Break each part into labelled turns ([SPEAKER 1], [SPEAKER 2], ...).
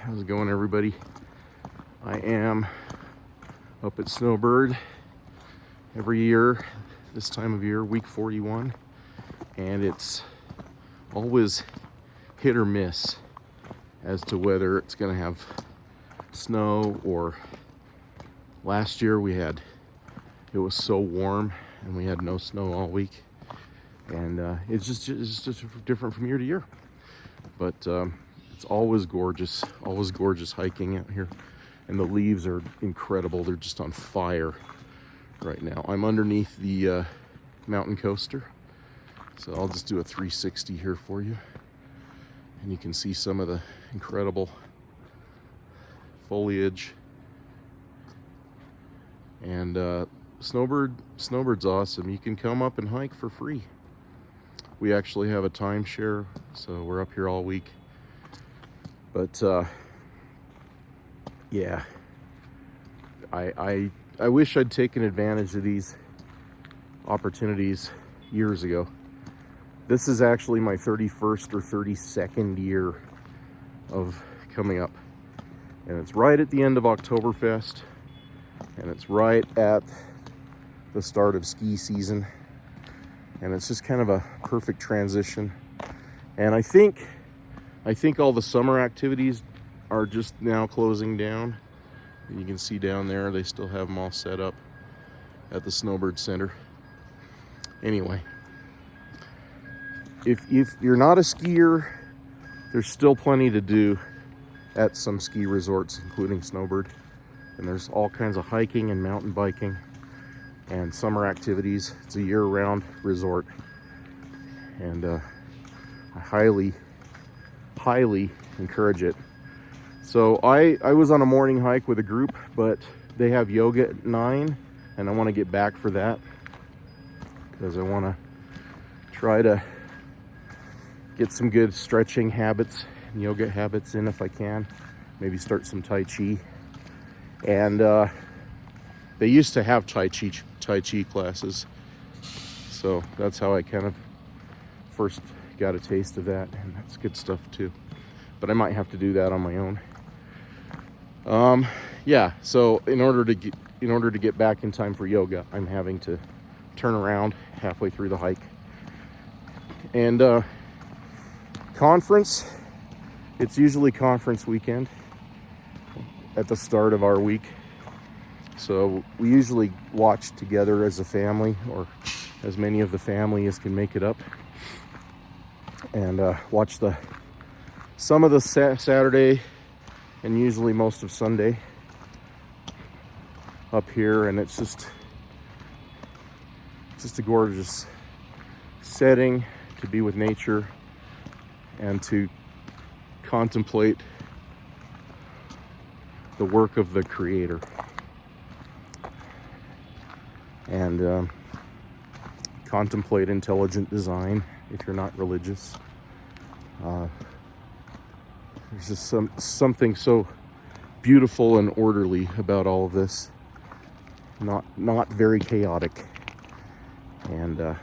[SPEAKER 1] How's it going, everybody? I am up at Snowbird every year, this time of year, week 41, and it's always hit or miss as to whether it's going to have snow. Or last year it was so warm and we had no snow all week, and it's just different from year to year. But it's always gorgeous hiking out here, and the leaves are incredible. They're just on fire right now. I'm underneath the mountain coaster, so I'll just do a 360 here for you, and you can see some of the incredible foliage. And Snowbird's awesome. You can come up and hike for free. We actually have a timeshare, so we're up here all week. But yeah, I wish I'd taken advantage of these opportunities years ago. This is actually my 31st or 32nd year of coming up, and it's right at the end of Oktoberfest, and it's right at the start of ski season, and it's just kind of a perfect transition. And I think all the summer activities are just now closing down. You can see down there, they still have them all set up at the Snowbird Center. Anyway, if you're not a skier, there's still plenty to do at some ski resorts, including Snowbird. And there's all kinds of hiking and mountain biking and summer activities. It's a year-round resort, and I highly encourage it. So I was on a morning hike with a group, but they have yoga at 9, and I want to get back for that because I want to try to get some good stretching habits and yoga habits in if I can. Maybe start some Tai Chi. And they used to have Tai Chi classes, so that's how I kind of first got a taste of that, and that's good stuff too. But I might have to do that on my own. Yeah. So in order to get back in time for yoga, I'm having to turn around halfway through the hike. And conference, it's usually conference weekend at the start of our week. So we usually watch together as a family, or as many of the family as can make it up, and watch some of the Saturday and usually most of Sunday up here. And it's just a gorgeous setting to be with nature and to contemplate the work of the Creator, and contemplate intelligent design if you're not religious. There's just something so beautiful and orderly about all of this, not very chaotic. And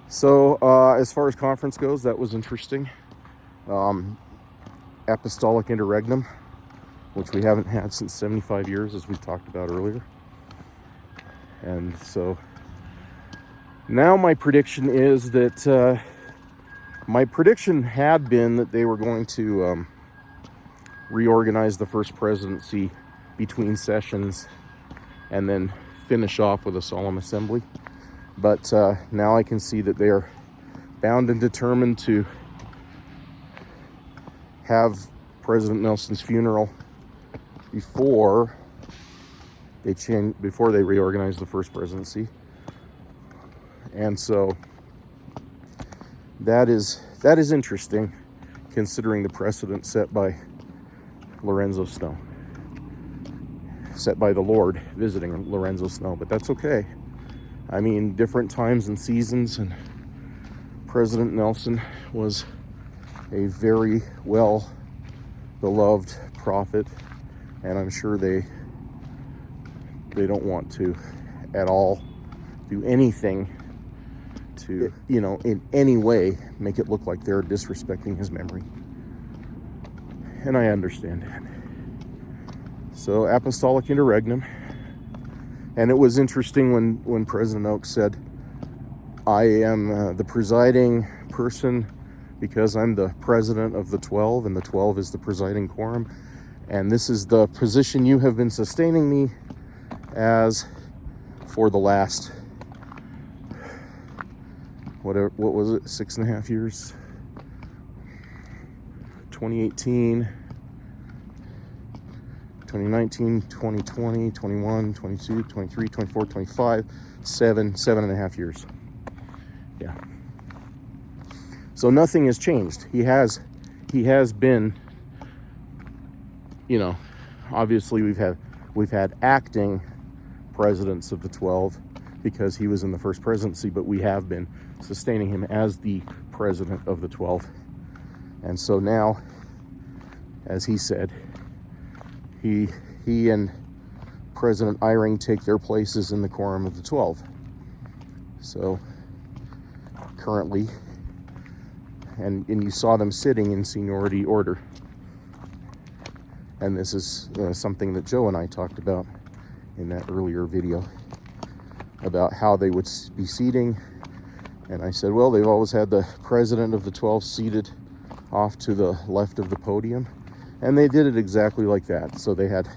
[SPEAKER 1] so as far as conference goes, that was interesting. Apostolic Interregnum, which we haven't had since 75 years, as we talked about earlier. And so now my prediction is that my prediction had been that they were going to reorganize the first presidency between sessions and then finish off with a solemn assembly. But now I can see that they are bound and determined to have President Nelson's funeral before they reorganize the first presidency. And so that is interesting, considering the precedent set by Lorenzo Snow, set by the Lord visiting Lorenzo Snow. But that's okay. I mean, different times and seasons, and President Nelson was a very well beloved prophet, and I'm sure they don't want to at all do anything to, in any way make it look like they're disrespecting his memory. And I understand that. So, apostolic interregnum. And it was interesting when President Oak said, I am the presiding person because I'm the president of the 12, and the 12 is the presiding quorum. And this is the position you have been sustaining me as for the last, what was it, 6.5 years? 2018, 2019, 2020, 21, 22, 23, 24, 25, 7.5 years. Yeah. So nothing has changed. He has been, obviously we've had acting presidents of the 12 because he was in the first presidency, but we have been sustaining him as the president of the 12. And so now, as he said, he and President Eyring take their places in the quorum of the 12. So currently, and you saw them sitting in seniority order. And this is something that Joe and I talked about in that earlier video about how they would be seating. And I said, well, they've always had the president of the 12 seated off to the left of the podium. And they did it exactly like that. So they had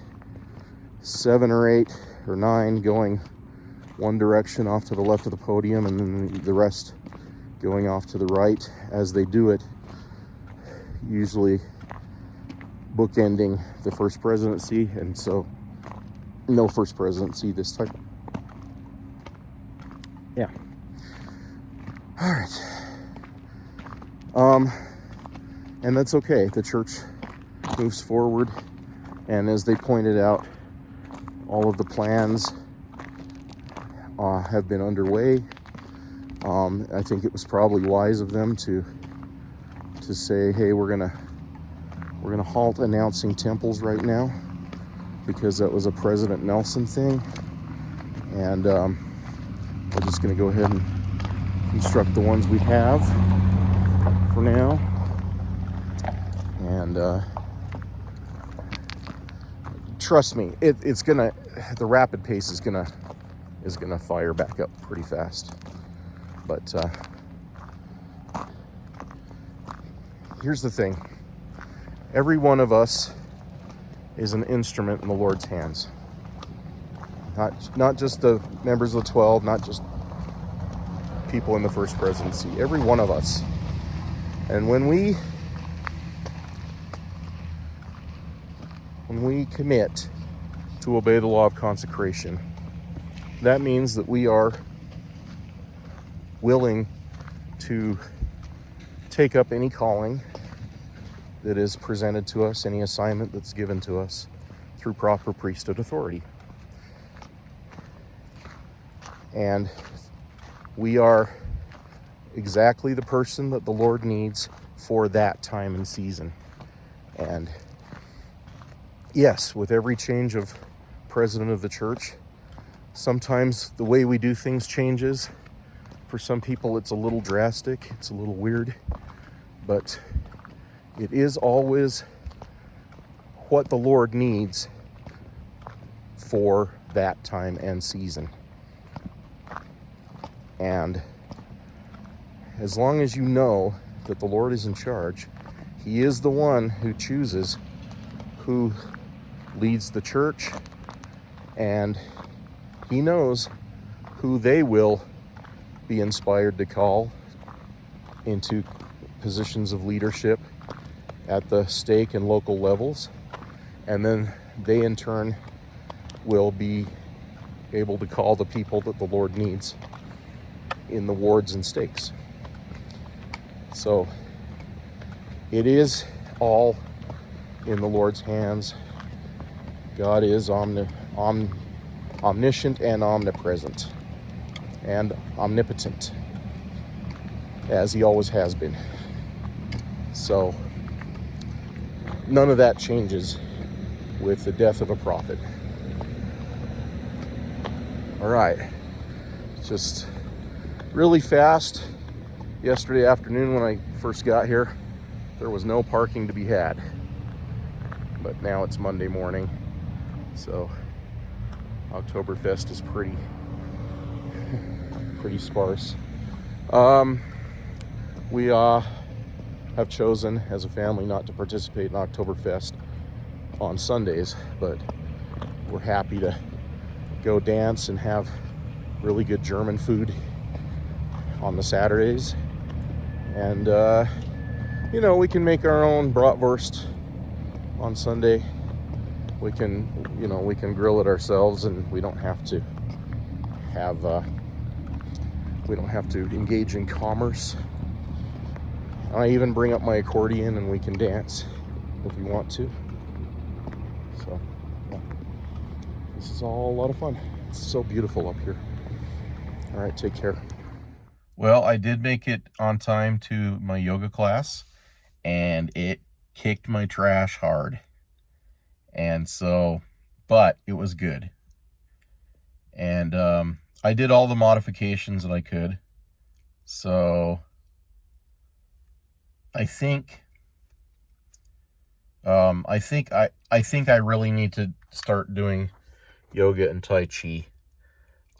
[SPEAKER 1] 7 or 8 or 9 going one direction off to the left of the podium, and then the rest going off to the right as they do it, usually bookending the first presidency. And so no first presidency this time. Yeah. All right. And that's okay. The church moves forward, and as they pointed out, all of the plans have been underway. I think it was probably wise of them to say, hey, we're gonna halt announcing temples right now, because that was a President Nelson thing, and we're just gonna go ahead and construct the ones we have for now. And trust me, the rapid pace is gonna fire back up pretty fast. But here's the thing: every one of us is an instrument in the Lord's hands. Not just the members of the 12, not just people in the first presidency. Every one of us. And when we commit to obey the law of consecration, that means that we are willing to take up any calling that is presented to us, any assignment that's given to us through proper priesthood authority. And we are exactly the person that the Lord needs for that time and season. And yes, with every change of president of the church, sometimes the way we do things changes. For some people, it's a little drastic, it's a little weird, but it is always what the Lord needs for that time and season. And as long as you know that the Lord is in charge, He is the one who chooses who leads the church, and He knows who they will be inspired to call into positions of leadership at the stake and local levels. And then they in turn will be able to call the people that the Lord needs in the wards and stakes. So it is all in the Lord's hands. God is omniscient and omnipresent and omnipotent, as He always has been. So none of that changes with the death of a prophet. All right, just really fast. Yesterday afternoon when I first got here, there was no parking to be had. but now it's Monday morning, so Oktoberfest is pretty sparse. We have chosen as a family not to participate in Oktoberfest on Sundays, but we're happy to go dance and have really good German food on the Saturdays. And you know, we can make our own bratwurst on Sunday. We can, you know, we can grill it ourselves, and we don't have to engage in commerce. I even bring up my accordion and we can dance if we want to. So yeah, this is all a lot of fun. It's so beautiful up here. All right, take care. Well, I did make it on time to my yoga class, and it kicked my trash hard. And so, but it was good. And I did all the modifications that I could. So I think I really need to start doing yoga and Tai Chi,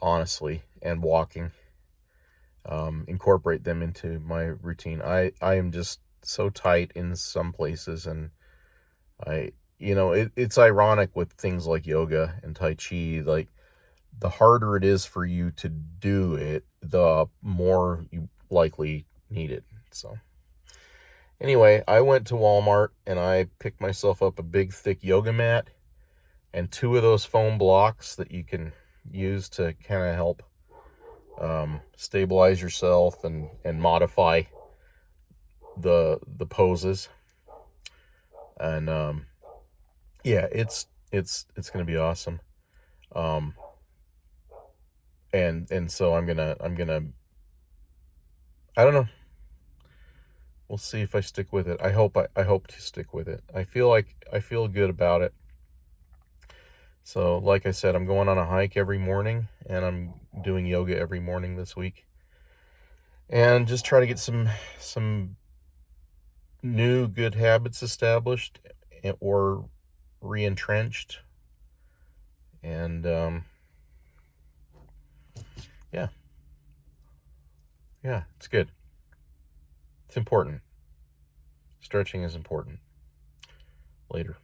[SPEAKER 1] honestly, and walking. Incorporate them into my routine. I am just so tight in some places, and it's ironic with things like yoga and Tai Chi, like the harder it is for you to do it, the more you likely need it. So anyway, I went to Walmart and I picked myself up a big thick yoga mat and 2 of those foam blocks that you can use to kind of help stabilize yourself and modify the poses. And yeah, it's gonna be awesome. And so I'm gonna I don't know. We'll see if I stick with it. I hope to stick with it. I feel good about it. So like I said, I'm going on a hike every morning, and I'm doing yoga every morning this week. And just try to get some new good habits established or re-entrenched. And yeah, it's good. It's important. Stretching is important. Later.